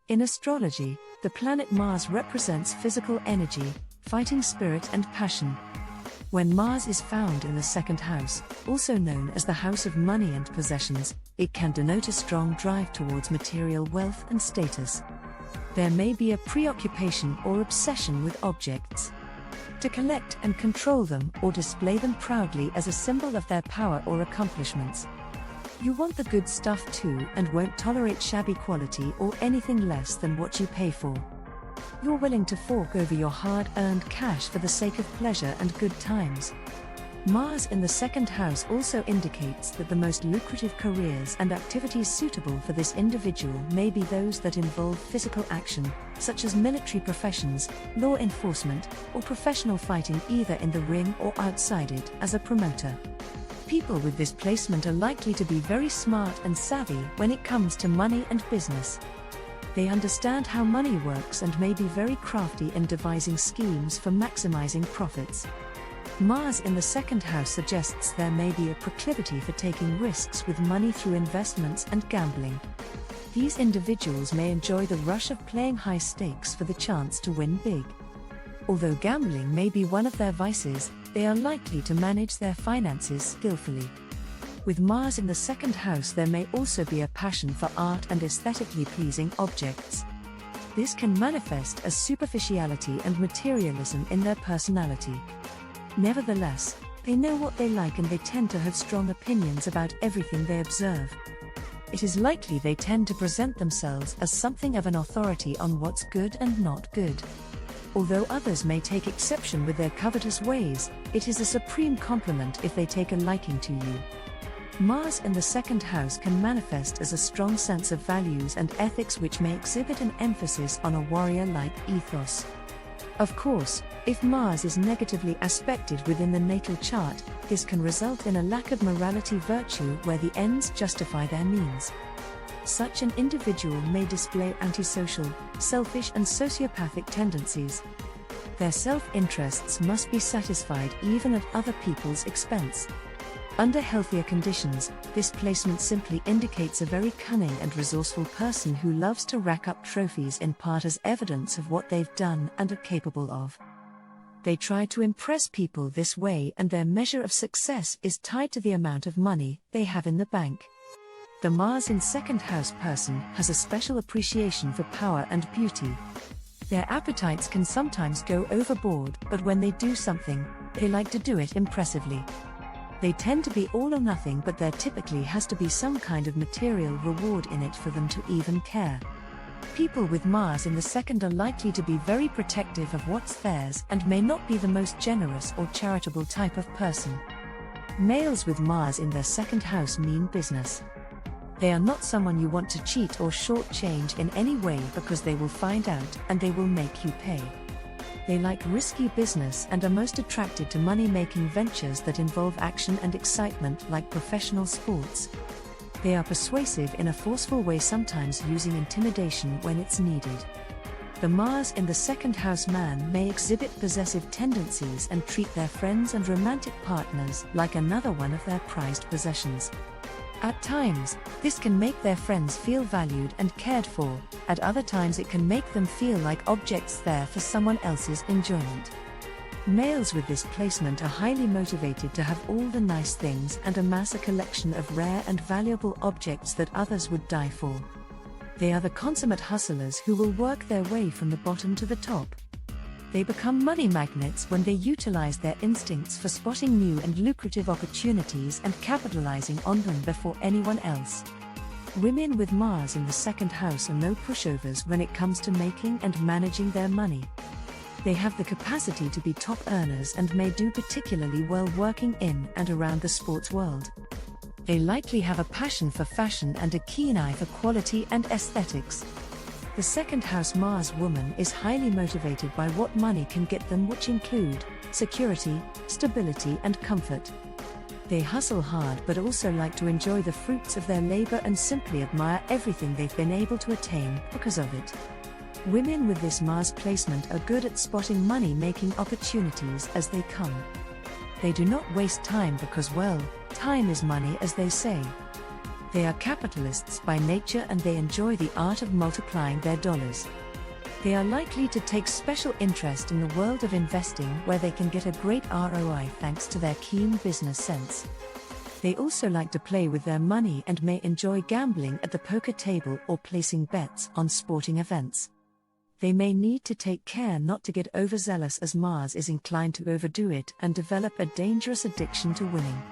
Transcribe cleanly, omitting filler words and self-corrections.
In astrology, the planet Mars represents physical energy, fighting spirit and passion. When Mars is found in the second house, also known as the house of money and possessions, it can denote a strong drive towards material wealth and status. There may be a preoccupation or obsession with objects. To collect and control them or display them proudly as a symbol of their power or accomplishments. You want the good stuff too and won't tolerate shabby quality or anything less than what you pay for. You're willing to fork over your hard-earned cash for the sake of pleasure and good times. Mars in the second house also indicates that the most lucrative careers and activities suitable for this individual may be those that involve physical action, such as military professions, law enforcement, or professional fighting either in the ring or outside it as a promoter. People with this placement are likely to be very smart and savvy when it comes to money and business. They understand how money works and may be very crafty in devising schemes for maximizing profits. Mars in the second house suggests there may be a proclivity for taking risks with money through investments and gambling. These individuals may enjoy the rush of playing high stakes for the chance to win big. Although gambling may be one of their vices, they are likely to manage their finances skillfully. With Mars in the second house, there may also be a passion for art and aesthetically pleasing objects. This can manifest as superficiality and materialism in their personality. Nevertheless, they know what they like and they tend to have strong opinions about everything they observe. It is likely they tend to present themselves as something of an authority on what's good and not good. Although others may take exception with their covetous ways, it is a supreme compliment if they take a liking to you. Mars in the second house can manifest as a strong sense of values and ethics which may exhibit an emphasis on a warrior-like ethos. Of course, if Mars is negatively aspected within the natal chart, this can result in a lack of morality virtue where the ends justify their means. Such an individual may display antisocial, selfish and sociopathic tendencies. Their self-interests must be satisfied even at other people's expense. Under healthier conditions, this placement simply indicates a very cunning and resourceful person who loves to rack up trophies in part as evidence of what they've done and are capable of. They try to impress people this way, and their measure of success is tied to the amount of money they have in the bank. The Mars in second house person has a special appreciation for power and beauty. Their appetites can sometimes go overboard, but when they do something, they like to do it impressively. They tend to be all or nothing, but there typically has to be some kind of material reward in it for them to even care. People with Mars in the second are likely to be very protective of what's theirs and may not be the most generous or charitable type of person. Males with Mars in their second house mean business. They are not someone you want to cheat or shortchange in any way because they will find out and they will make you pay. They like risky business and are most attracted to money-making ventures that involve action and excitement like professional sports. They are persuasive in a forceful way, sometimes using intimidation when it's needed. The Mars in the second house man may exhibit possessive tendencies and treat their friends and romantic partners like another one of their prized possessions. At times, this can make their friends feel valued and cared for. At other times it can make them feel like objects there for someone else's enjoyment. Males with this placement are highly motivated to have all the nice things and amass a collection of rare and valuable objects that others would die for. They are the consummate hustlers who will work their way from the bottom to the top. They become money magnets when they utilize their instincts for spotting new and lucrative opportunities and capitalizing on them before anyone else. Women with Mars in the second house are no pushovers when it comes to making and managing their money. They have the capacity to be top earners and may do particularly well working in and around the sports world. They likely have a passion for fashion and a keen eye for quality and aesthetics. The second house Mars woman is highly motivated by what money can get them, which include security, stability and comfort. They hustle hard but also like to enjoy the fruits of their labor and simply admire everything they've been able to attain because of it. Women with this Mars placement are good at spotting money-making opportunities as they come. They do not waste time because, well, time is money, as they say. They are capitalists by nature and they enjoy the art of multiplying their dollars. They are likely to take special interest in the world of investing where they can get a great ROI thanks to their keen business sense. They also like to play with their money and may enjoy gambling at the poker table or placing bets on sporting events. They may need to take care not to get overzealous as Mars is inclined to overdo it and develop a dangerous addiction to winning.